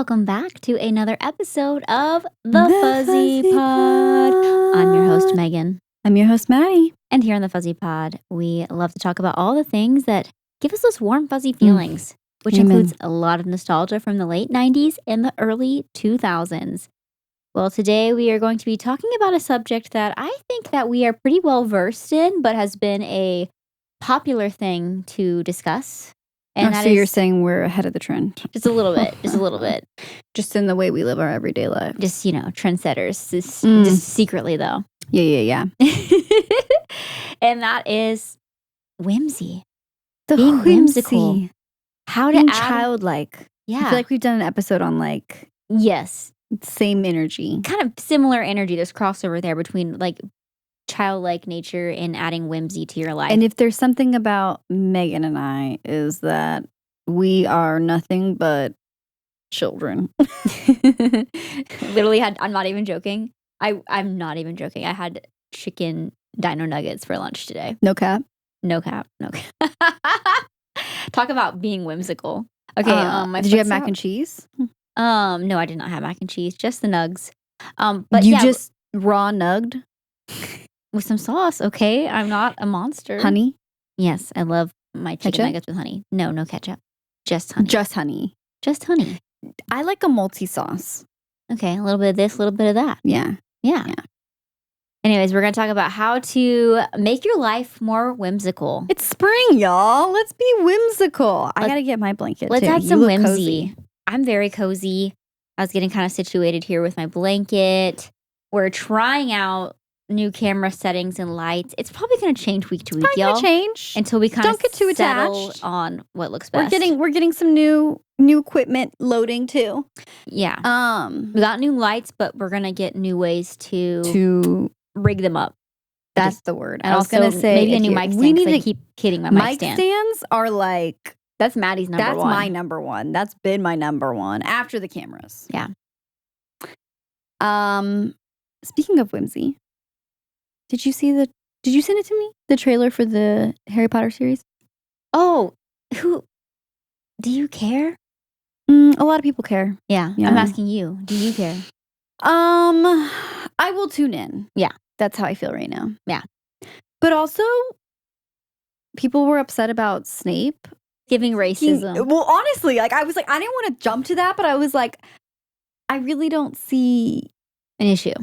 welcome back to another episode of The Fuzzy Pod. I'm your host, Megan. I'm your host, Maddie. And here on The Fuzzy Pod, we love to talk about all the things that give us those warm, fuzzy feelings, which includes a lot of nostalgia from the late 90s and the early 2000s. Well, today we are going to be talking about a subject that I think that we are pretty well versed in, but has been a popular thing to discuss. And so you're saying we're ahead of the trend. Just a little bit. Just a little bit. Just in the way we live our everyday life. Just, trendsetters. Just secretly, though. Yeah. And that is whimsy. Being whimsical. How to being add... childlike. Yeah. I feel like we've done an episode on Yes. Same energy. Kind of similar energy. There's crossover there between childlike nature and adding whimsy to your life. And if there's something about Megan and I is that we are nothing but children. Literally I'm not even joking. I'm not even joking. I had chicken dino nuggets for lunch today. No cap. Talk about being whimsical. Okay, did you have mac and cheese? No, I did not have mac and cheese, just the nugs. But you just raw nugged? With some sauce, okay? I'm not a monster. Honey? Yes, I love my chicken nuggets with honey. No ketchup. Just honey. Just honey. I like a multi-sauce. Okay, a little bit of this, a little bit of that. Yeah. Anyways, we're going to talk about how to make your life more whimsical. It's spring, y'all. Let's be whimsical. I got to get my blanket, Let's too. add some whimsy. Cozy. I'm very cozy. I was getting kind of situated here with my blanket. We're trying out new camera settings and lights. It's probably going to change week to week, y'all. Change until we kind of get too settle attached on what looks best. We're getting some new equipment loading too. Yeah. We got new lights, but we're gonna get new ways to rig them up. That's the word. And I was gonna say maybe a new mic stand. We need to keep hitting my mic stand. Mic stands are that's Maddie's number one. That's my number one. That's been my number one after the cameras. Yeah. Speaking of whimsy. Did you send it to me? The trailer for the Harry Potter series? Oh, do you care? A lot of people care. Yeah. I'm asking you. Do you care? I will tune in. Yeah. That's how I feel right now. Yeah. But also, people were upset about Snape. Giving racism. Well, honestly, I was I didn't want to jump to that, but I was I really don't see an issue.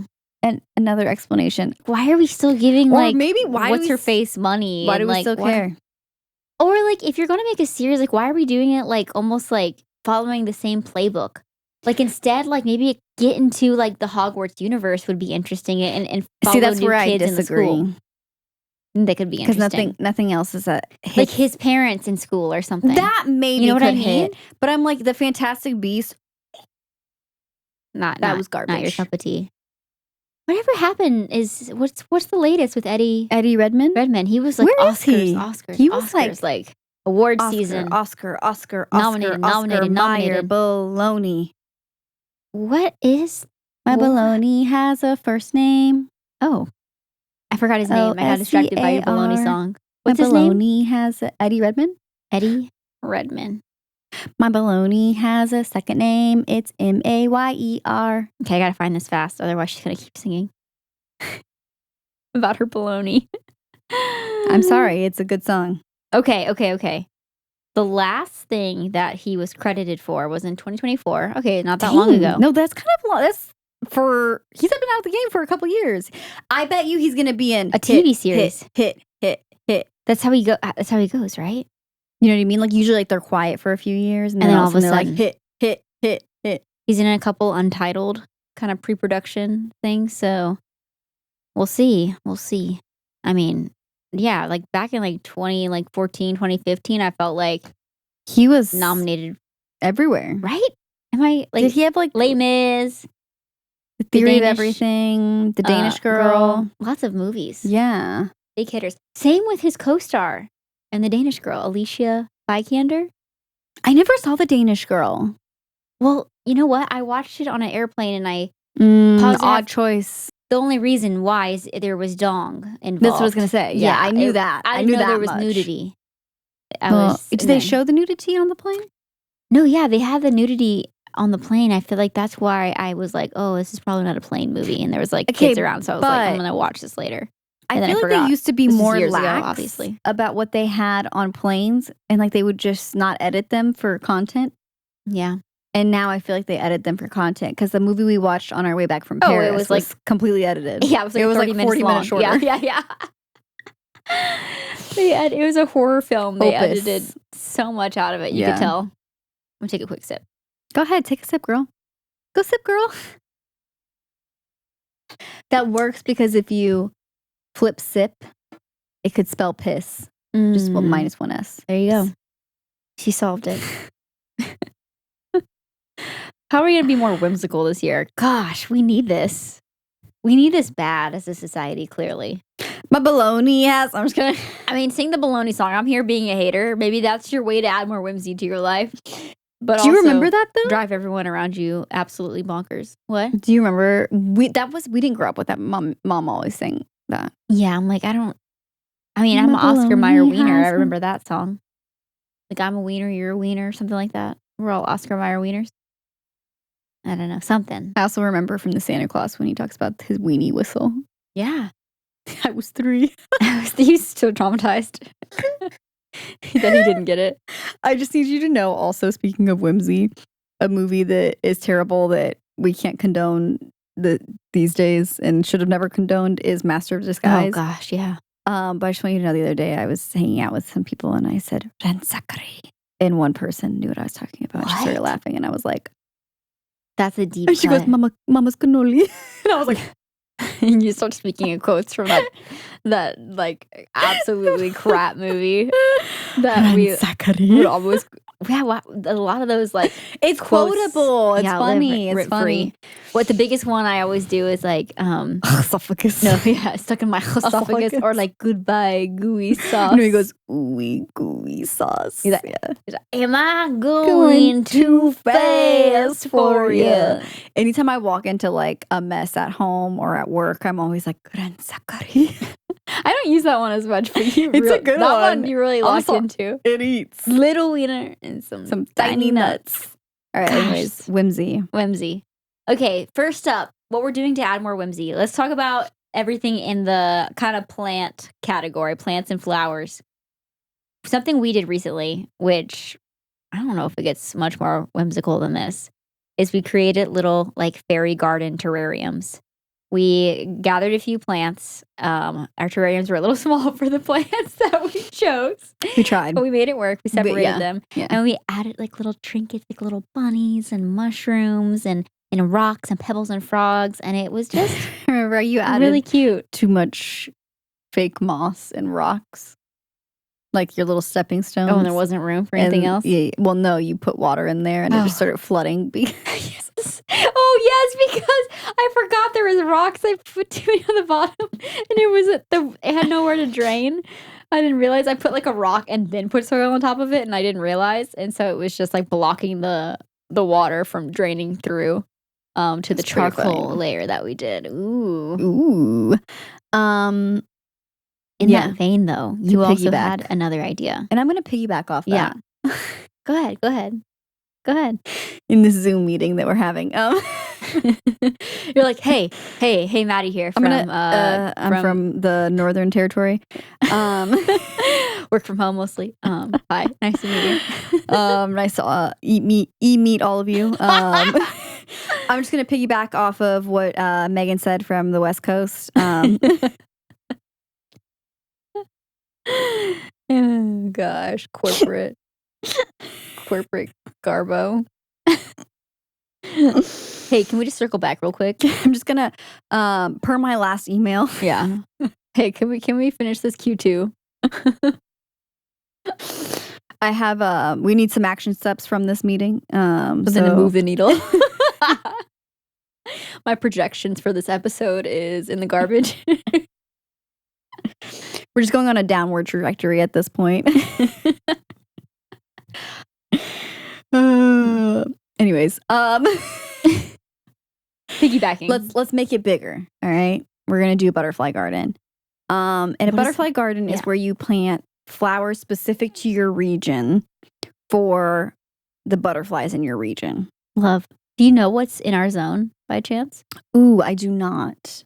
And another explanation. Why are we still giving maybe what's her face money? Why do we still care? Or if you're gonna make a series, why are we doing it almost following the same playbook? Instead, maybe get into the Hogwarts universe would be interesting and follow see that's new where kids I disagree. In the school. That could be interesting. Because nothing else is his parents in school or something. That maybe you know what I mean? Hit. But I'm the Fantastic Beasts. That was garbage. Not your cup of tea. Whatever happened is what's the latest with Eddie Redmayne? He was Where Oscars, is he? Oscars. He was Oscars, award season. Oscar, nominated. baloney. What is my baloney has a first name? Oh, I forgot his name. I got distracted by your baloney song. What's his name? My baloney has Eddie Redmayne. Eddie Redmayne. My baloney has a second name. It's Mayer. Okay, I gotta find this fast. Otherwise, she's gonna keep singing about her baloney. I'm sorry. It's a good song. Okay. The last thing that he was credited for was in 2024. Okay, not that long ago. No, that's kind of long. He's been out of the game for a couple years. I bet you he's gonna be in a TV series. Hit. That's how he goes, right? You know what I mean? Usually they're quiet for a few years and then all of a sudden hit. He's in a couple untitled kind of pre-production things, so we'll see. I mean, yeah, back in 2014, 2015, I felt like he was nominated everywhere. Right? Am I did he have Les Mis, The Theory of Everything, The Danish Girl? Lots of movies. Yeah. Big hitters. Same with his co-star and The Danish Girl, Alicia Vikander. I never saw The Danish Girl. Well, you know what? I watched it on an airplane and I paused. Odd choice. The only reason why is there was dong involved. That's what I was going to say. Yeah, I knew that. I knew that there was much. nudity. Did they show the nudity on the plane? No, yeah, they had the nudity on the plane, I feel like that's why I was like, oh, this is probably not a plane movie. And there was like kids around. So I was like, I'm going to watch this later. I feel like they used to be more lax obviously about what they had on planes, and like they would just not edit them for content. Yeah. And now I feel like they edit them for content, because the movie we watched on our way back from Paris it was like completely edited. Yeah, it was like 40 minutes shorter. Yeah. It was a horror film. They edited so much out of it. You could tell. I'm going to take a quick sip. Go ahead. Take a sip, girl. Go sip, girl. That works because if you flip sip, it could spell piss. Just minus one S. There you go. She solved it. How are we going to be more whimsical this year? Gosh, we need this. We need this bad as a society, clearly. My baloney ass. I'm just going to... I mean, sing the baloney song. I'm here being a hater. Maybe that's your way to add more whimsy to your life. But do you remember that, though? Drive everyone around you absolutely bonkers. What? Do you remember? We didn't grow up with that. Mom always sang that. Yeah, I'm like, I'm Oscar Mayer Wiener. I remember that song. Like, I'm a wiener, you're a wiener, something like that. We're all Oscar Mayer Wieners. I don't know, something. I also remember from the Santa Claus when he talks about his weenie whistle. Yeah. I was 3. He's still traumatized that he didn't get it. I just need you to know, also, speaking of whimsy, a movie that is terrible that we can't condone these days and should have never condoned is Master of Disguise. Oh, gosh, yeah. But I just want you to know, the other day I was hanging out with some people and I said, Rensakari. And one person knew what I was talking about. What? She started laughing and I was like, that's a deep and she goes, Mama's cannoli. And I was like, and you start speaking in quotes from that like absolutely crap movie that we would always a lot of those like it's quotes, quotable. It's funny. It's funny. What the biggest one I always do is like esophagus. No, yeah, stuck in my esophagus or like goodbye gooey sauce. No, he goes ooey gooey sauce. He's like, am I going too fast for you? Anytime I walk into like a mess at home or at work, I'm always like Rensakari. I don't use that one as much, but it's a good that one. You really lock into. It eats little wiener and some tiny nuts. All right, anyways, whimsy. Okay, first up, what we're doing to add more whimsy. Let's talk about everything in the kind of plant category, plants and flowers. Something we did recently, which I don't know if it gets much more whimsical than this, is we created little like fairy garden terrariums. We gathered a few plants. Our terrariums were a little small for the plants that we chose. We tried. But we made it work. We separated them. Yeah. And we added like little trinkets, like little bunnies and mushrooms and rocks and pebbles and frogs. And it was just remember you added really cute. Too much fake moss and rocks. Like your little stepping stones. Oh, and there wasn't room for anything else? Yeah. Well, no, you put water in there and it just started flooding. Yes. Oh, yes, because I forgot there was rocks. I put too many on the bottom and it had nowhere to drain. I didn't realize I put like a rock and then put soil on top of it and I didn't realize. And so it was just like blocking the water from draining through to the charcoal layer that we did. Ooh. In that vein, though, you also had another idea. And I'm going to piggyback off that. Yeah. Go ahead. In this Zoom meeting that we're having. You're like, hey, Maddie here from I'm from the Northern Territory. Work from home mostly. Hi, nice to meet you. Nice to meet all of you. I'm just going to piggyback off of what Megan said from the West Coast. Oh gosh, corporate garbo. Hey, can we just circle back real quick? I'm just gonna per my last email. Yeah. Hey, can we finish this Q2? I have we need some action steps from this meeting. Then to move the needle. My projections for this episode is in the garbage. We're just going on a downward trajectory at this point. Anyways, piggybacking. Let's make it bigger. All right, we're gonna do a butterfly garden. And a butterfly garden is where you plant flowers specific to your region for the butterflies in your region. Love. Do you know what's in our zone by chance? Ooh, I do not.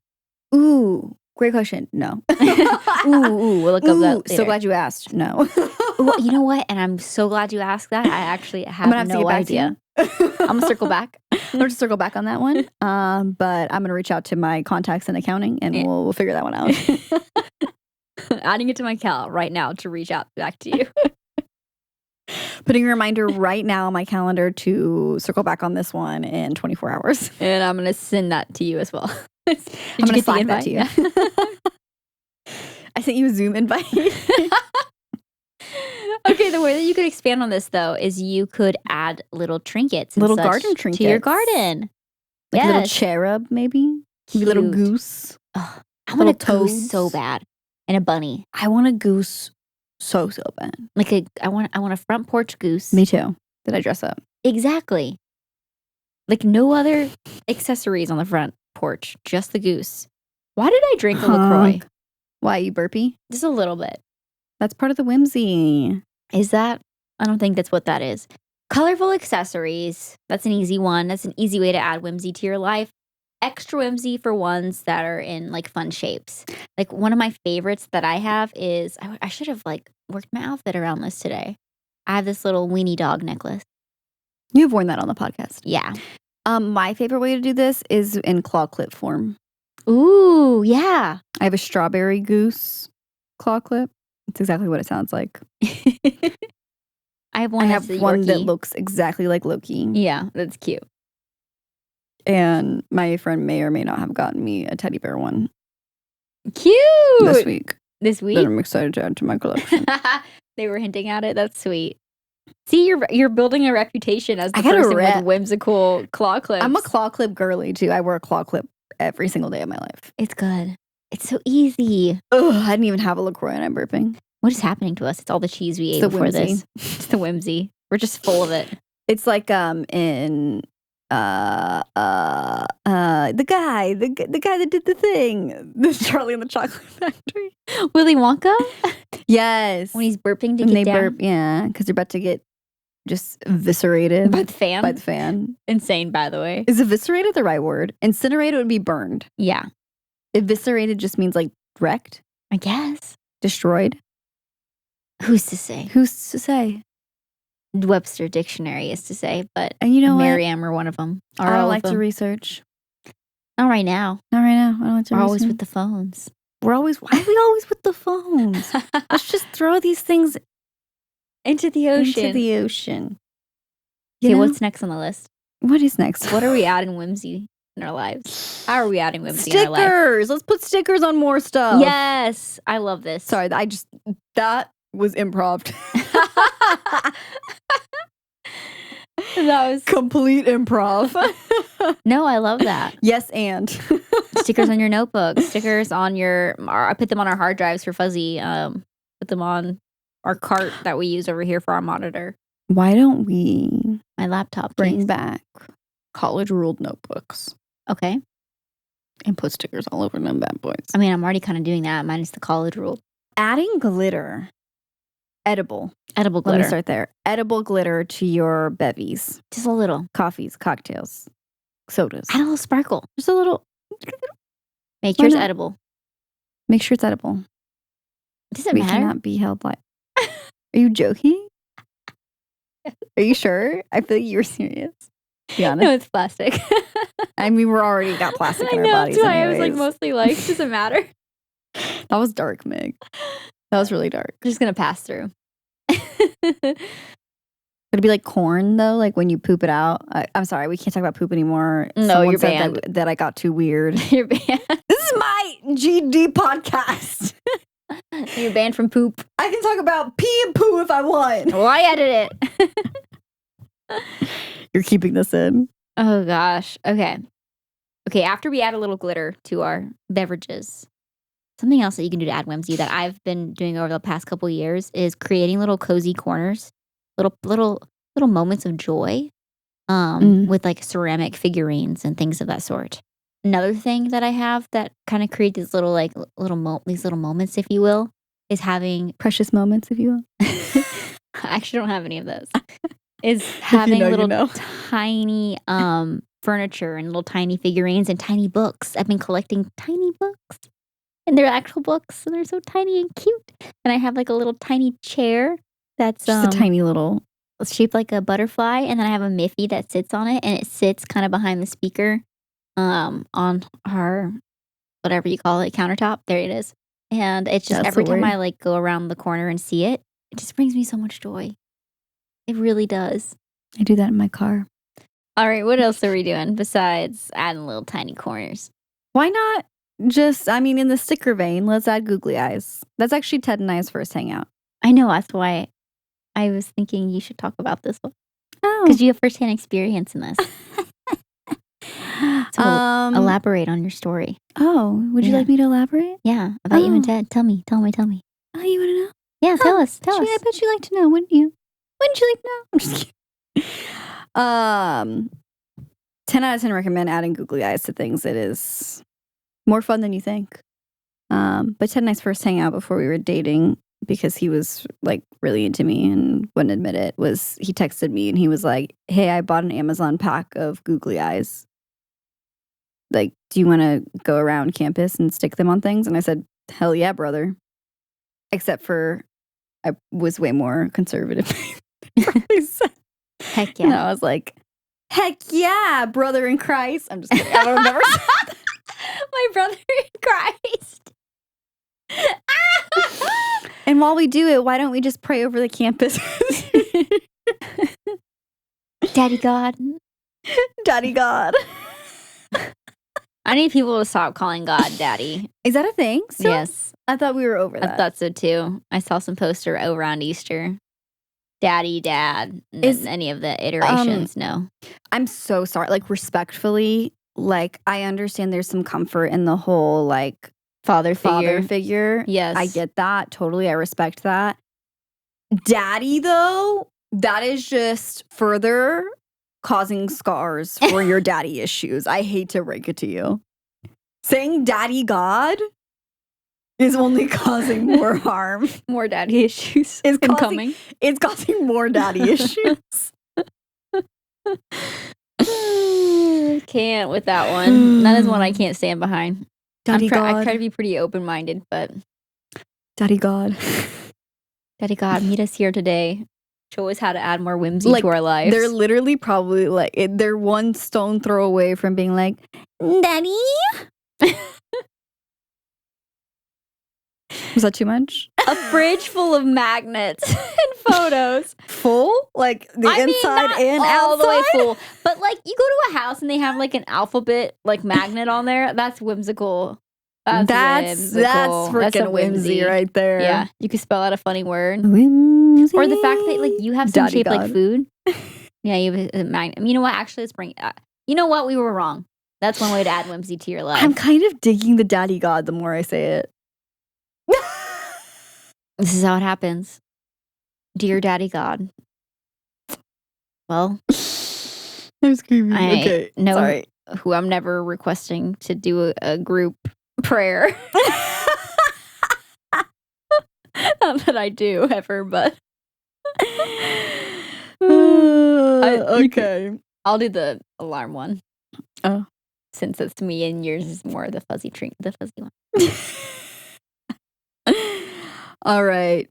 Ooh, great question. No. We'll look up that later. So glad you asked. No. Well, you know what? And I'm so glad you asked that. I actually have no idea. I'm going to circle back. I'm going to circle back on that one. But I'm going to reach out to my contacts in accounting and we'll figure that one out. Adding it to my cal right now to reach out back to you. Putting a reminder right now on my calendar to circle back on this one in 24 hours. And I'm going to send that to you as well. I'm going to Slack that to you. I sent you a Zoom invite. Okay, the way that you could expand on this, though, is you could add little trinkets. Little garden trinkets. To your garden. Like a little cherub, maybe? Maybe a little goose. Oh, I want a goose so bad. And a bunny. I want a goose so bad. I want a front porch goose. Me too. Did I dress up? Exactly. Like no other accessories on the front porch, just the goose. Why did I drink a LaCroix? Why, you burpy? Just a little bit. That's part of the whimsy. Is that? I don't think that's what that is. Colorful accessories. That's an easy one. That's an easy way to add whimsy to your life. Extra whimsy for ones that are in like fun shapes. Like one of my favorites that I have is, I should have like worked my outfit around this today. I have this little weenie dog necklace. You've worn that on the podcast. Yeah. My favorite way to do this is in claw clip form. Ooh, yeah. I have a strawberry goose claw clip. It's exactly what it sounds like. I have one that looks exactly like Loki. Yeah, that's cute. And my friend may or may not have gotten me a teddy bear one. Cute! This week. That I'm excited to add to my collection. They were hinting at it. That's sweet. See, you're building a reputation as the person with whimsical claw clips. I'm a claw clip girly, too. I wear a claw clip every single day of my life. It's good. It's so easy. Ugh, I didn't even have a LaCroix and I'm burping. What is happening to us? It's all the cheese we ate before this. It's the whimsy. We're just full of it. It's like in the guy that did the thing. The Charlie and the Chocolate Factory. Willy Wonka? Yes. When he's burping to get down. Burp, yeah, because they're about to get just eviscerated. By the fan? By the fan. Insane, by the way. Is eviscerated the right word? Incinerated would be burned. Yeah. Eviscerated just means like wrecked? I guess. Destroyed? Who's to say? Who's to say? Webster Dictionary is to say, but and you know Merriam are one of them. I don't like to research. Not right now. Not right now. I don't like to research. We're always with the phones. Why are we always with the phones? Let's just throw these things into the ocean. Okay, what's next on the list? What is next? What are we adding whimsy in our lives? How are we adding whimsy in our lives? Stickers! Let's put stickers on more stuff. Yes! I love this. Sorry, that was improv. That was complete improv. No, I love that. Yes, and stickers on your notebook, stickers on I put them on our hard drives for fuzzy. Put them on our cart that we use over here for our monitor. Why don't we my laptop bring back college ruled notebooks? Okay. And put stickers all over them bad boys. I mean, I'm already kind of doing that. Minus the college rule. Adding glitter. Edible glitter. Let me start there. Edible glitter to your bevies. Just a little. Coffees, cocktails, sodas. Add a little sparkle. Just a little. Make sure it's edible. Make sure it's edible. Does it matter? We cannot be held like. Are you joking? Are you sure? I feel like you were serious. Be honest. No, it's plastic. I mean, we're already got plastic in our bodies. That's why I was like mostly like, does it matter? That was dark, Meg. That was really dark. I'm just gonna pass through. Would it be like corn though? Like when you poop it out? I'm sorry, we can't talk about poop anymore. No, Someone you're said banned. that I got too weird. You're banned. This is my GD podcast. You're banned from poop. I can talk about pee and poo if I want. Well, I edit it. You're keeping this in. Oh gosh. Okay. After we add a little glitter to our beverages, something else that you can do to add whimsy that I've been doing over the past couple of years is creating little cozy corners, little moments of joy, with like ceramic figurines and things of that sort. Another thing that I have that kind of create these little moments, if you will, is having precious moments, if you will. I actually don't have any of those. is having you little know. tiny furniture and little tiny figurines and tiny books. I've been collecting tiny books. And they're actual books and they're so tiny and cute. And I have like a little tiny chair that's Just a tiny little shaped like a butterfly, and then I have a Miffy that sits on it, and it sits kind of behind the speaker on our whatever you call it, countertop. There it is. And it's just every time I like go around the corner and see it, it just brings me so much joy. It really does. I do that in my car. All right, what else are we doing besides adding little tiny corners? Why not just, I mean, in the sticker vein, let's add googly eyes. That's actually Ted and I's first hangout. I know, that's why I was thinking you should talk about this one. Oh. Because you have firsthand experience in this. So elaborate on your story. Oh, would you like me to elaborate? Yeah, about you and Ted. Tell me. Oh, you want to know? Yeah, tell us. I bet you'd like to know, wouldn't you? Wouldn't you like to know? I'm just kidding. 10 out of 10 recommend adding googly eyes to things. It is more fun than you think. But Ted and I's first hangout before we were dating, because he was like really into me and wouldn't admit it, was he texted me and he was like, hey, I bought an Amazon pack of googly eyes. Like, do you want to go around campus and stick them on things? And I said, hell yeah, brother. Except for I was way more conservative. Heck yeah. And I was like, heck yeah, brother in Christ. I'm just kidding. I don't never said that. My brother in Christ. And while we do it, why don't we just pray over the campus? Daddy God. Daddy God. I need people to stop calling God Daddy. Is that a thing? Still? Yes. I thought we were over that. I thought so too. I saw some poster around Easter. Daddy, Dad. Is any of the iterations? No. I'm so sorry. Like, respectfully, like, I understand there's some comfort in the whole, like, father figure. Yes. I get that. Totally. I respect that. Daddy, though, that is just further causing scars for your daddy issues. I hate to break it to you. Saying Daddy God is only causing more harm. More daddy issues is coming. It's causing more daddy issues. Can't with that one. That is one I can't stand behind. Daddy God. I try to be pretty open-minded, but Daddy God. Daddy God, meet us here today. Show us how to add more whimsy to our lives. They're literally probably like, they're one stone throw away from being like, Daddy? Was that too much? A fridge full of magnets and photos. Full? Like the inside and all outside? The way full. But like you go to a house and they have like an alphabet like magnet on there. That's whimsical. That's freaking whimsy right there. Yeah, you can spell out a funny word. Whimsy. Or the fact that like you have some Daddy shape God. like food. Yeah, you have a magnet. You know what? Actually, let's bring. You know what? We were wrong. That's one way to add whimsy to your life. I'm kind of digging the Daddy God the more I say it. This is how it happens. Dear Daddy God. Well, I'm screaming. Okay, sorry. Who I'm never requesting to do a group prayer. Not that I do ever, but okay. I'll do the alarm one. Oh, since it's me and yours is more the fuzzy one. All right.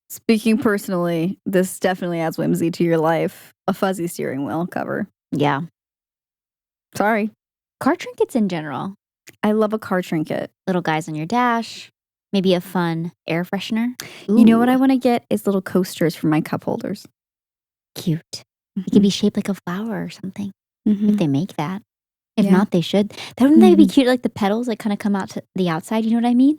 Speaking personally, this definitely adds whimsy to your life. A fuzzy steering wheel cover. Yeah. Sorry. Car trinkets in general. I love a car trinket. Little guys on your dash. Maybe a fun air freshener. Ooh. You know what I want to get is little coasters for my cup holders. Cute. Mm-hmm. It could be shaped like a flower or something. Mm-hmm. If they make that. If not, they should. Wouldn't that be cute? Like the petals like kind of come out to the outside. You know what I mean?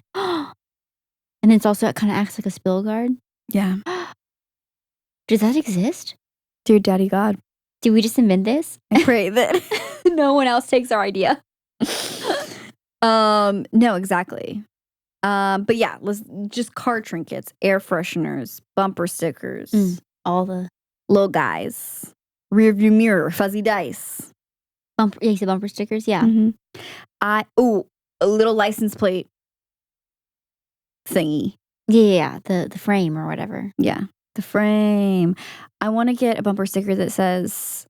And it's also, it kind of acts like a spill guard. Yeah. Does that exist? Dear Daddy God. Did we just invent this? I pray that no one else takes our idea. No, exactly. But yeah, let's just car trinkets, air fresheners, bumper stickers, all the little guys, rear view mirror, fuzzy dice. You said bumper stickers, yeah. Mm-hmm. A little license plate thingy. Yeah, the frame or whatever. Yeah. The frame. I want to get a bumper sticker that says,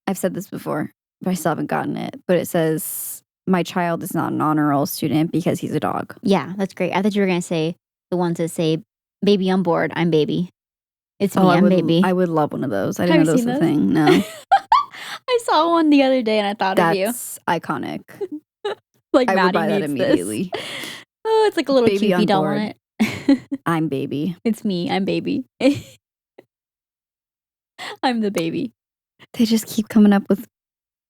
I've said this before, but I still haven't gotten it. But it says, my child is not an honor roll student because he's a dog. Yeah, that's great. I thought you were going to say the ones that say, baby on board, I'm baby. It's me, I'm baby. I would love one of those. I didn't know that was a thing. No. I saw one the other day and I thought of you. That's iconic. Like I Maddie would buy that needs immediately. This. Oh, it's like a little Baby Cupid on doll board. on it. I'm baby. It's me, I'm baby. I'm the baby. They just keep coming up with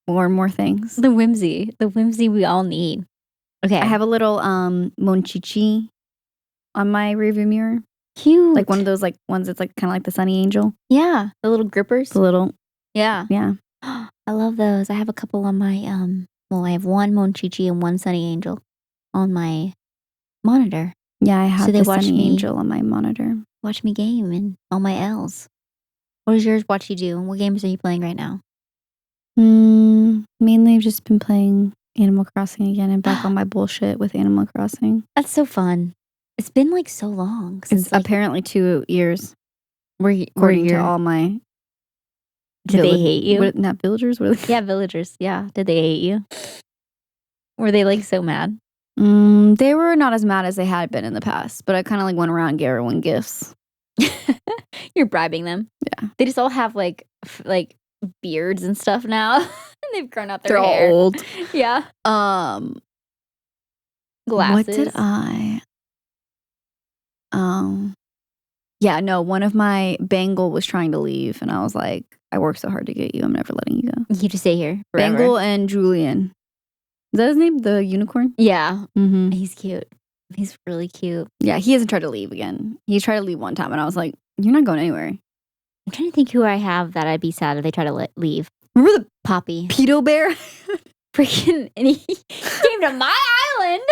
more and more things. The whimsy we all need. Okay. I have a little Monchichi on my rearview mirror. Cute. Like one of those like ones that's like kind of like the Sunny Angel. Yeah, the little grippers. The little. Yeah. Yeah. I love those. I have a couple on my I have one Monchichi and one Sunny Angel on my monitor. Yeah, I have the Sunny Angel on my monitor. Watch me game and all my L's. What does yours watch you do? What games are you playing right now? Mainly I've just been playing Animal Crossing again and back on my bullshit with Animal Crossing. That's so fun. It's been like so long. Since it's like, apparently 2 years. According to all my... Did they hate you? Not villagers? Yeah, villagers. Yeah. Did they hate you? Were they like so mad? They were not as mad as they had been in the past, but I kind of like went around and gave everyone gifts. You're bribing them. Yeah. They just all have like beards and stuff now. And they've grown out their hair. They're all old. Yeah. Glasses. What did I... Yeah, no, one of my Bengal was trying to leave, and I was like, I worked so hard to get you, I'm never letting you go. You just stay here forever. Bengal and Julian. Is that his name? The unicorn? Yeah. Mm-hmm. He's cute. He's really cute. Yeah, he hasn't tried to leave again. He tried to leave one time, and I was like, you're not going anywhere. I'm trying to think who I have that I'd be sad if they try to leave. Remember the Poppy. pedo bear? Freaking, and he came to my island.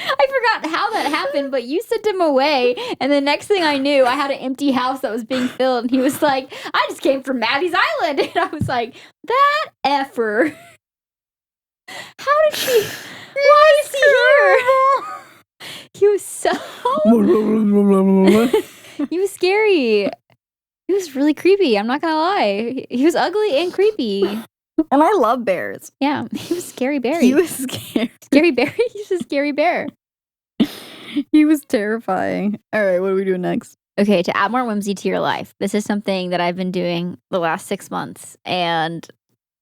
I forgot how that happened, but you sent him away. And the next thing I knew, I had an empty house that was being filled. And he was like, I just came from Maddie's island. And I was like, that effer. How did she? Why is he here? He was so. He was scary. He was really creepy. I'm not going to lie. He was ugly and creepy. And I love bears. Yeah, he was Scary Barry. He was scary. Scary Barry? He's a scary bear. He was terrifying. All right, what are we doing next? Okay, to add more whimsy to your life. This is something that I've been doing the last 6 months, and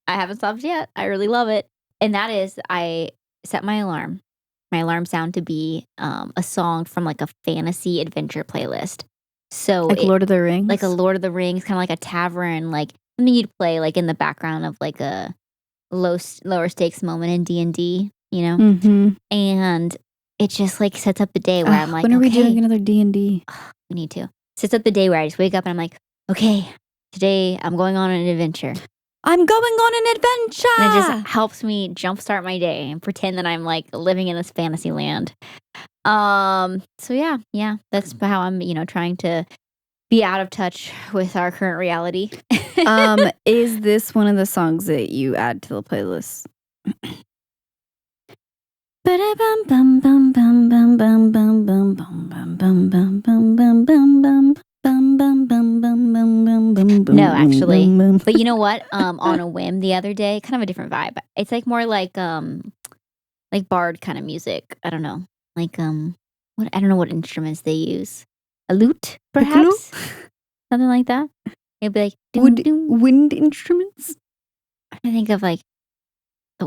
I haven't stopped yet. I really love it. And that is, I set my alarm sound to be a song from like a fantasy adventure playlist. So like Lord of the Rings? Like a Lord of the Rings, kind of like a tavern, like something you'd play like in the background of like a lower stakes moment in D&D, you know? Mm-hmm. And it just like sets up the day where I'm like, when are we doing another D&D? We need to. Sets up the day where I just wake up and I'm like, okay, today I'm going on an adventure. I'm going on an adventure! And it just helps me jumpstart my day and pretend that I'm like living in this fantasy land. So yeah, that's how I'm, trying to be out of touch with our current reality. Is this one of the songs that you add to the playlist? No, actually. But you know what? On a whim the other day, kind of a different vibe. It's like more like bard kind of music. I don't know. Like I don't know what instruments they use. A lute, perhaps? Something like that. It'd be like wind instruments? I think of like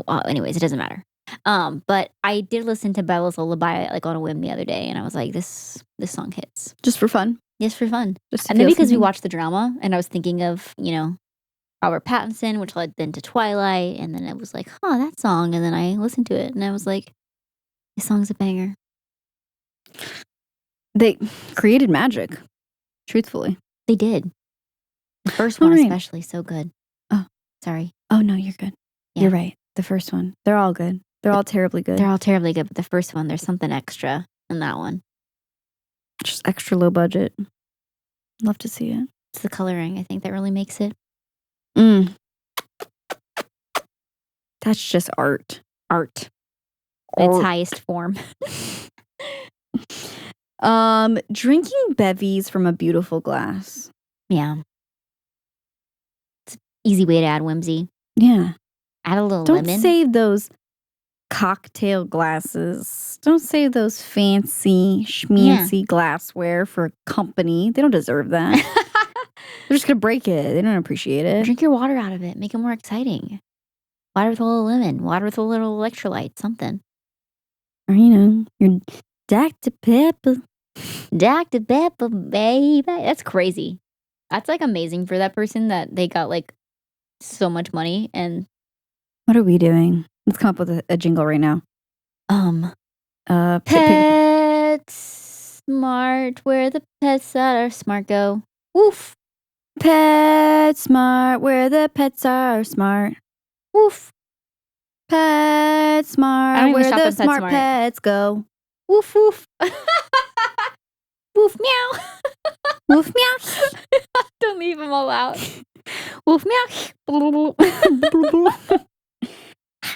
anyways, it doesn't matter. But I did listen to Bella's Lullaby like on a whim the other day, and I was like, this song hits. Just for fun? Yes, for fun. And then because we watched the drama, and I was thinking of, Robert Pattinson, which led then to Twilight, and then it was like, that song, and then I listened to it, and I was like, this song's a banger. They created magic, truthfully. They did. The first one especially, so good. Oh. Sorry. Oh, no, you're good. Yeah. You're right. The first one. They're all good. They're all terribly good. They're all terribly good, but the first one, there's something extra in that one. Just extra low budget. Love to see it. It's the coloring, I think, that really makes it. That's just art. Art. Its highest form. Drinking bevies from a beautiful glass. Yeah. It's an easy way to add whimsy. Yeah. Add a little Don't lemon. save those cocktail glasses. Don't save those fancy schmancy glassware for a company. They don't deserve that. They're just gonna break it. They don't appreciate it. Drink your water out of it. Make it more exciting. Water with a little lemon. Water with a little electrolyte. Something. Or, your Dr. Pepper. Dr. Pepper, baby. That's crazy. That's like amazing for that person that they got like so much money. And what are we doing? Let's come up with a jingle right now. Pet Smart, where the pets that are smart go. Woof. Pet Smart, where the pets are smart. Woof. Pet Smart, where the smart pets go. Woof, woof. Woof, meow. Woof, meow. Don't leave them all out. Woof, meow.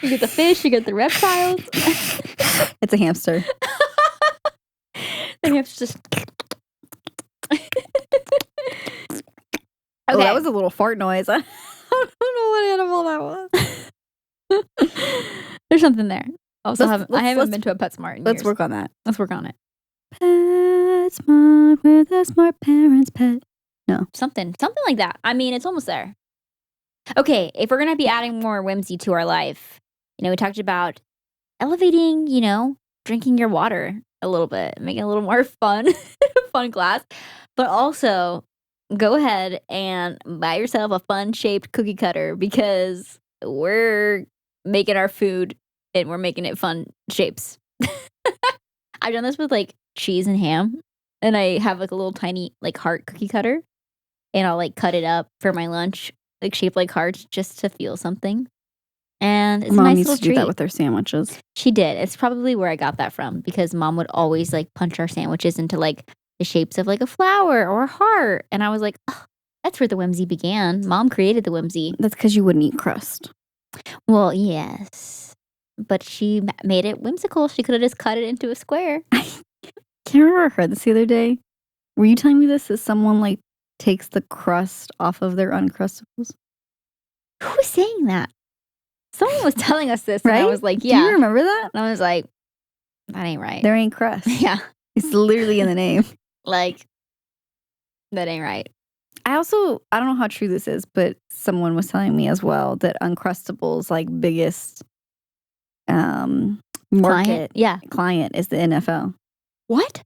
You get the fish, you get the reptiles. It's a hamster. The hamster just... Okay. Oh, that was a little fart noise. I don't know what animal that was. There's something there. Also, I haven't been to a PetSmart in Let's years. work on that. Let's work on it. PetSmart, where the smart parents pet. No. Something like that. I mean, it's almost there. Okay, if we're going to be adding more whimsy to our life, we talked about elevating, drinking your water a little bit, making it a little more fun, fun glass, but also go ahead and buy yourself a fun-shaped cookie cutter because we're making our food and we're making it fun shapes. I've done this with like cheese and ham, and I have like a little tiny like heart cookie cutter, and I'll like cut it up for my lunch, like shaped like hearts, just to feel something. And it's Mom a nice used little to do treat. that with their sandwiches. She did. It's probably where I got that from because Mom would always like punch our sandwiches into like the shapes of like a flower or a heart, and I was like, oh, that's where the whimsy began. Mom created the whimsy. That's because you wouldn't eat crust. Well, yes, but she made it whimsical. She could have just cut it into a square. Can't remember I heard this the other day. Were you telling me this as someone like takes the crust off of their Uncrustables? Who was saying that? Someone was telling us this, right? And I was like, yeah. Do you remember that? And I was like, that ain't right. There ain't crust. Yeah. It's literally in the name. Like, that ain't right. I don't know how true this is, but someone was telling me as well that Uncrustables' like biggest market client is the NFL. What?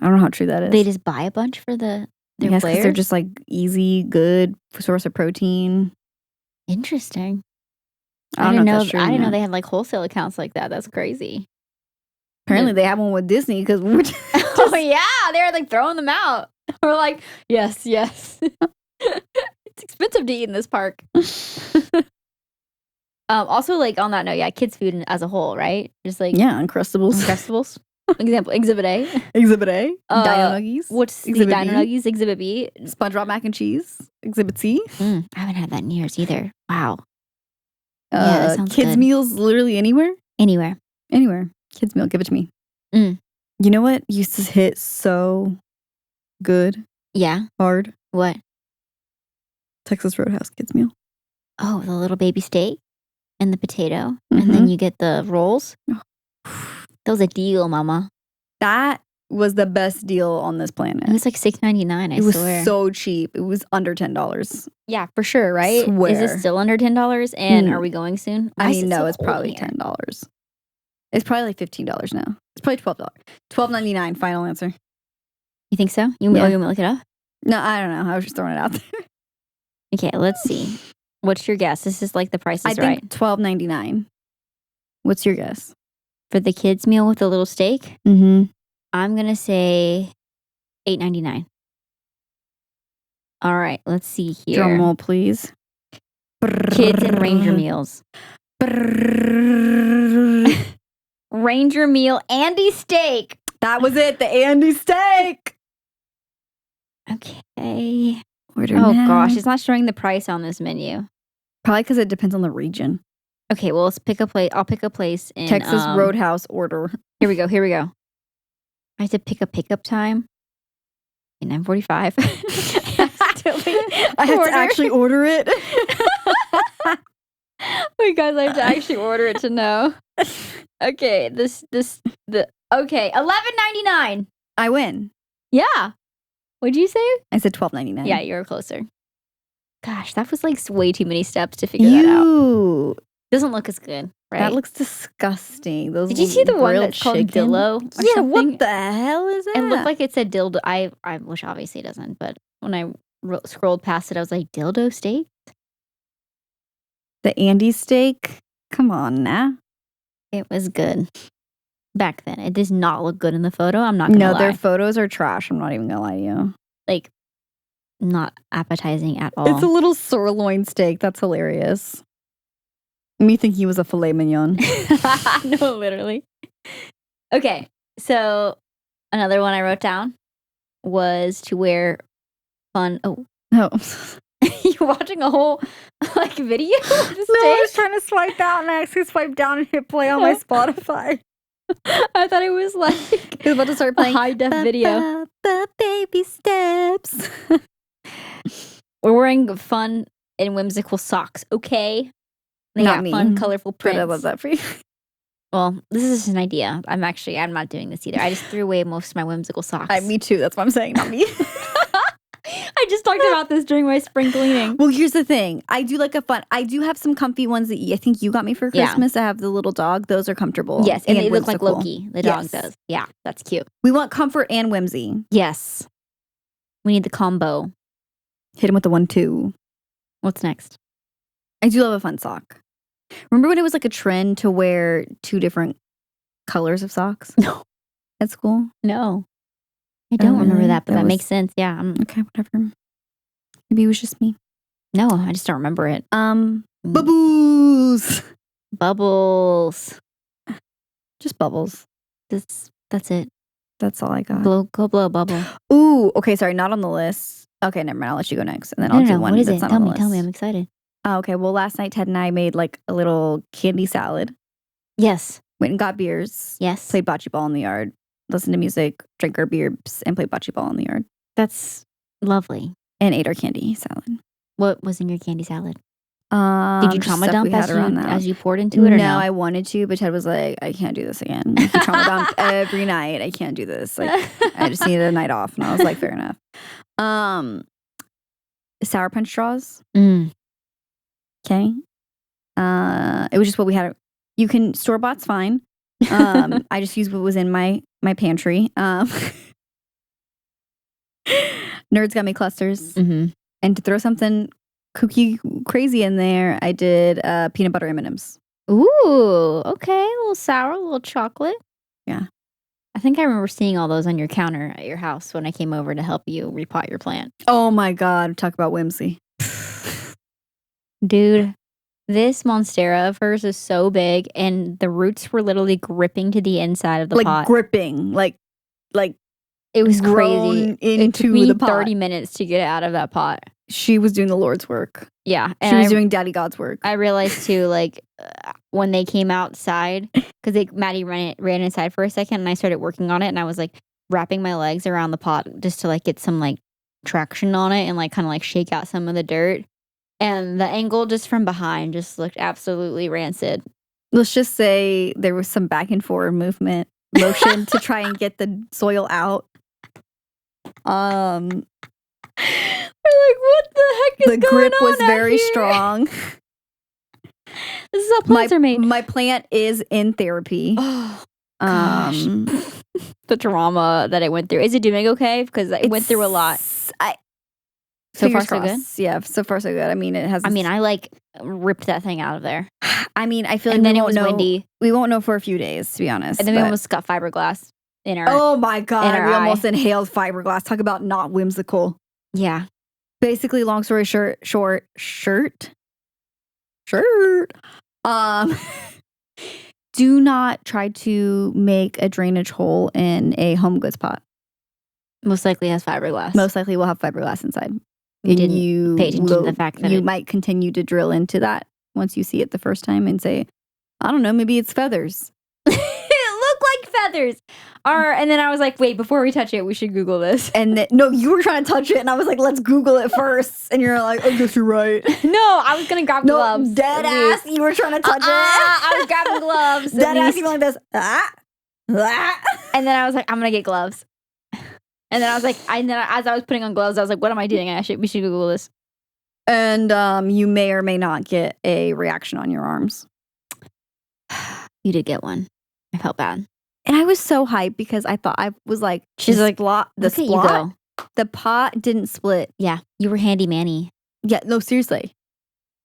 I don't know how true that is. They just buy a bunch for their players? Because they're just like easy, good source of protein. Interesting. I didn't know they had like wholesale accounts like that. That's crazy. Apparently they have one with Disney because we were just oh yeah, they were like throwing them out. We're like, yes. It's expensive to eat in this park. Also, like on that note, yeah, kids' food as a whole, right? Just like Uncrustables. Example, Exhibit A. Exhibit A. Dino Nuggies. What's Exhibit the Dino Nuggies? Exhibit B. SpongeBob mac and cheese. Exhibit C. I haven't had that in years either. Wow. Yeah, that sounds kids' good. Meals literally anywhere? Anywhere. Kids' meal, give it to me. You know what used to hit so good? Yeah. Hard? What? Texas Roadhouse kids' meal. Oh, the little baby steak and the potato. And then you get the rolls. That was a deal, mama. That was the best deal on this planet. It was like $6.99, I swear. It was so cheap. It was under $10. Yeah, for sure, right? Swear. Is it still under $10? And are we going soon? I mean, no, it's probably $10. It's probably like $15 now. It's probably $12. $12.99, final answer. You think so? You want me to look it up? No, I don't know. I was just throwing it out there. Okay, let's see. What's your guess? This is like the price is right. I think $12.99. What's your guess? For the kids' meal with the little steak? I'm going to say $8.99. All right, let's see here. Drum roll, please. Kids and Ranger meals. Ranger meal Andy steak. That was it, the Andy steak. Okay. Order now. Gosh, it's not showing the price on this menu. Probably because it depends on the region. Okay, well, let's pick a place. I'll pick a place in Texas Roadhouse order. Here we go. I had to pick a pickup time at 9:45. I had to actually order it. Wait, guys, I have to actually order it to know. Okay, okay, $11.99. I win. Yeah. What'd you say? I said $12.99. Yeah, you were closer. Gosh, that was like way too many steps to figure that out. Doesn't look as good, right? That looks disgusting. Those Did you see the one grilled that's called chicken? Dillo? Yeah, something? what the hell is that? It looked like it said dildo. I wish obviously it doesn't, but when I scrolled past it, I was like, dildo steak? The Andy steak? Come on now. It was good. Back then. It does not look good in the photo. I'm not gonna lie. No, their photos are trash. I'm not even gonna lie to you. Like, not appetizing at all. It's a little sirloin steak. That's hilarious. Me thinking he was a filet mignon. No, literally. Okay, so another one I wrote down was to wear fun. Oh, No. you're watching a whole like video? No, I was trying to swipe out and I actually swiped down and hit play on my Spotify. I thought it was like He was about to start playing high def video. Baby steps. We're wearing fun and whimsical socks, okay? They Not got me. fun, colorful But prints. I love that for you. Well, this is just an idea. I'm not doing this either. I just threw away most of my whimsical socks. Me too. That's what I'm saying. Not me. I just talked about this during my spring cleaning. Well, here's the thing. I do have some comfy ones that I think you got me for Christmas. I have the little dog. Those are comfortable. Yes, and they look like whimsical. Loki. The dog does. Yeah, that's cute. We want comfort and whimsy. Yes. We need the combo. Hit him with the 1-2. What's next? I do love a fun sock. Remember when it was like a trend to wear 2 different colors of socks? No. At school? No. I don't remember that, but that makes was- sense. Yeah. Okay, whatever. Maybe it was just me. No, I just don't remember it. Bubbles. Bubbles. Just bubbles. That's it. That's all I got. Go blow a bubble. Ooh, okay, sorry, not on the list. Okay, never mind. I'll let you go next, and then I'll do one What is that's it? not Tell on the me. list. Tell me. I'm excited. Oh, okay, well, last night Ted and I made like a little candy salad. Yes. Went and got beers. Yes. Played bocce ball in the yard. Listened to music. Drank our beers and played bocce ball in the yard. That's lovely. And ate our candy salad. What was in your candy salad? Did you trauma dump as you poured into it, or no? I wanted to, but Ted was like, I can't do this again. Like, you trauma dump every night. I can't do this. Like, I just needed a night off. And I was like, fair enough. Sour punch straws. Mm. Okay. It was just what we had. You can store-bought's fine. I just used what was in my pantry. Nerds got me clusters. Mm-hmm. And to throw something kooky crazy in there, I did peanut butter M&Ms. Ooh, okay. A little sour, a little chocolate. Yeah. I think I remember seeing all those on your counter at your house when I came over to help you repot your plant. Oh my God. Talk about whimsy. Dude, this Monstera of hers is so big, and the roots were literally gripping to the inside of the pot. Gripping. Like it was crazy. Into it took me the pot. 30 minminutes to get it out of that pot. She was doing the Lord's work. Yeah. She was doing Daddy God's work. I realized too, like, when they came outside, because Maddie ran inside for a second, and I started working on it, and I was like wrapping my legs around the pot just to like get some like traction on it and like kind of like shake out some of the dirt. And the angle just from behind just looked absolutely rancid. Let's just say there was some back and forward motion to try and get the soil out. We're like, what the heck is going on? The grip was out very here? strong. This is how plants are made. My plant is in therapy. Oh, gosh. The trauma that it went through. Is it doing okay? Because it went through a lot. So far, so good? Yeah, so far, so good. I mean, it has... I mean, I like ripped that thing out of there. I mean, I feel like and then it was windy. We won't know for a few days, to be honest. And then we almost got fiberglass in our... Oh my God, we eye. almost inhaled fiberglass. Talk about not whimsical. Yeah. Basically, long story short. Do not try to make a drainage hole in a home goods pot. Most likely has fiberglass. Most likely will have fiberglass inside. You didn't pay attention to the fact that you might continue to drill into that once you see it the first time and say, I don't know, maybe it's feathers. It looked like feathers are, and then I was like, wait, before we touch it, we should Google this. And no, you were trying to touch it, and I was like, let's Google it first. And you're like, I guess you're right. No, I was gonna grab gloves. Dead ass, you were trying to touch it. I was grabbing gloves. Dead ass, you were like this. And then I was like, I'm gonna get gloves. And then I was like, as I was putting on gloves, I was like, what am I doing? We should Google this. And you may or may not get a reaction on your arms. You did get one. I felt bad. And I was so hyped because I thought I was like, she's like, the pot didn't split. Yeah, you were handy manny. Yeah, no, seriously.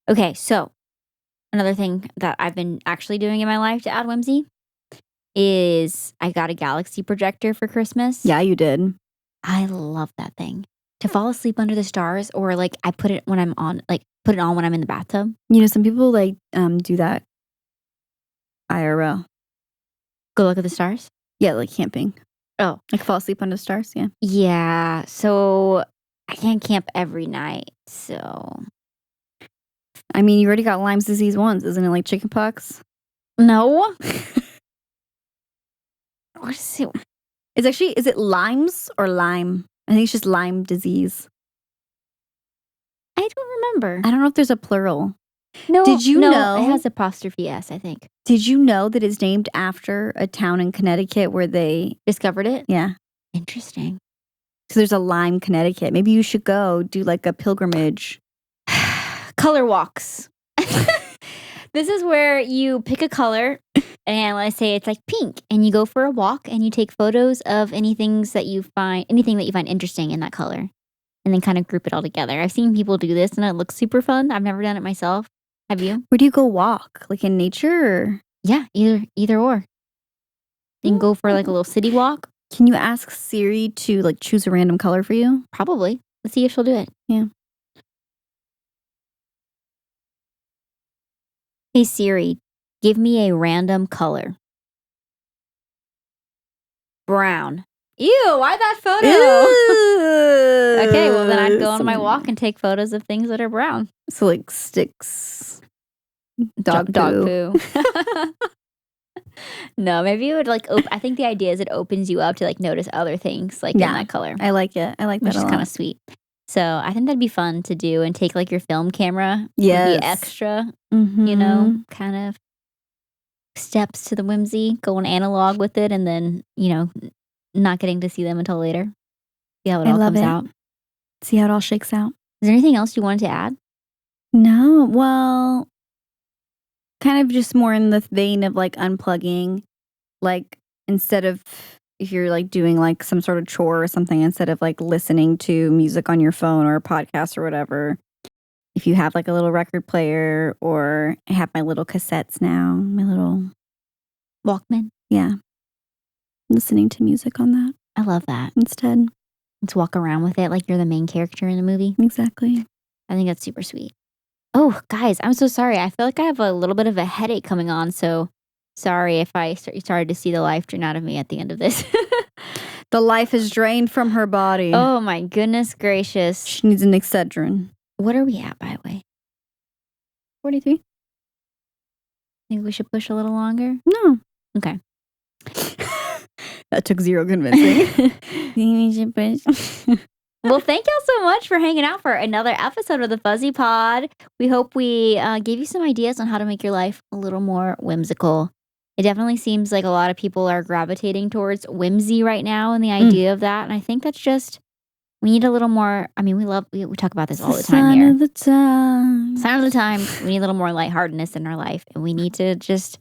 Okay, so another thing that I've been actually doing in my life to add whimsy is I got a galaxy projector for Christmas. Yeah, you did. I love that thing. To fall asleep under the stars, or like I put it when I'm on, like put it on when I'm in the bathtub. You know, some people like do that IRL. Go look at the stars? Yeah, like camping. Oh. Like fall asleep under the stars, yeah. Yeah, so I can't camp every night, so. I mean, you already got Lyme's disease once, isn't it like chickenpox? No. What is it? It's actually, is it Lyme's or Lyme? I think it's just Lyme disease. I don't remember. I don't know if there's a plural. No, did you know? It has apostrophe S, I think. Did you know that it's named after a town in Connecticut where they discovered it? Yeah. Interesting. So there's a Lyme, Connecticut. Maybe you should go do like a pilgrimage. Color walks. This is where you pick a color, and let's say it's like pink, and you go for a walk and you take photos of anything that you find interesting in that color, and then kind of group it all together. I've seen people do this, and it looks super fun. I've never done it myself. Have you? Where do you go walk? Like in nature? Or? Yeah, either or. You can go for like a little city walk. Can you ask Siri to like choose a random color for you? Probably. Let's see if she'll do it. Yeah. Hey Siri, give me a random color. Brown. Ew, why that photo? Ew. Okay, well then I'd go on my walk and take photos of things that are brown. So like sticks. Dog poo. No, maybe it would like I think the idea is it opens you up to like notice other things like in that color. I like it. I like that. Which is kind of sweet. So I think that'd be fun to do and take like your film camera. Yes. Be extra, you know, kind of steps to the whimsy, going analog with it, and then, you know, not getting to see them until later. See how it all comes out. See how it all shakes out. Is there anything else you wanted to add? No. Well, kind of just more in the vein of like unplugging. Like instead of if you're like doing like some sort of chore or something, instead of like listening to music on your phone or a podcast or whatever, if you have like a little record player, or I have my little cassettes now, my little Walkman. Yeah. Listening to music on that. I love that. Instead. Let's walk around with it like you're the main character in the movie. Exactly. I think that's super sweet. Oh, guys, I'm so sorry. I feel like I have a little bit of a headache coming on, so sorry if I started to see the life drain out of me at the end of this. The life is drained from her body. Oh my goodness gracious. She needs an Excedrin. What are we at, by the way? 43. Think we should push a little longer? No. Okay. That took zero convincing. Well, thank y'all so much for hanging out for another episode of the Fuzzy Pod. We hope we gave you some ideas on how to make your life a little more whimsical. It definitely seems like a lot of people are gravitating towards whimsy right now and the idea of that. And I think that's just, we need a little more, I mean, we talk about this all the time here. Sign of the time. We need a little more lightheartedness in our life. And we need to just,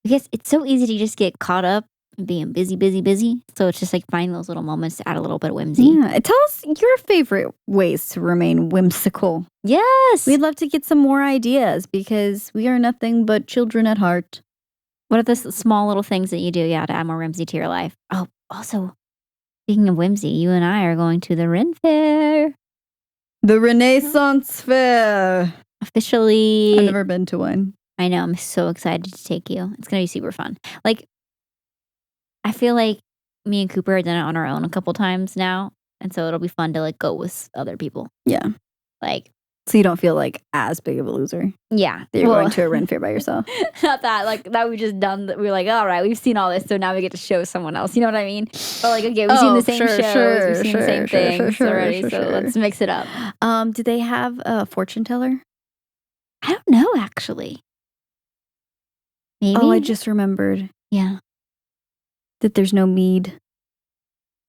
because it's so easy to just get caught up in being busy. So it's just like finding those little moments to add a little bit of whimsy. Yeah. Tell us your favorite ways to remain whimsical. Yes. We'd love to get some more ideas because we are nothing but children at heart. What are the small little things that you do, to add more whimsy to your life? Oh, also, speaking of whimsy, you and I are going to the Ren Fair. The Renaissance Fair. Officially. I've never been to one. I know. I'm so excited to take you. It's going to be super fun. Like, I feel like me and Cooper have done it on our own a couple times now. And so it'll be fun to like go with other people. Yeah. Like, So you don't feel like as big of a loser. Yeah. That you're going to a Ren Fair by yourself. Not that, like, that we've just done, that we're like, all right, we've seen all this, so now we get to show someone else. You know what I mean? But like, okay, we've seen the same shows, we've seen the same things already, so let's mix it up. Do they have a fortune teller? I don't know, actually. Maybe? Oh, I just remembered. Yeah. That there's no mead.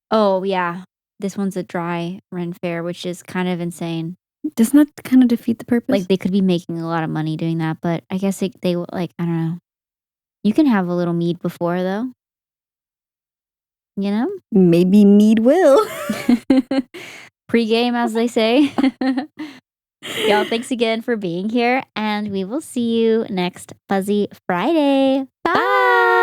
Oh, yeah. This one's a dry Ren Fair, which is kind of insane. Doesn't that kind of defeat the purpose? Like, they could be making a lot of money doing that, but I guess they like, I don't know. You can have a little mead before, though. You know? Maybe mead will. Pre-game, as they say. Y'all, thanks again for being here, and we will see you next Fuzzy Friday. Bye!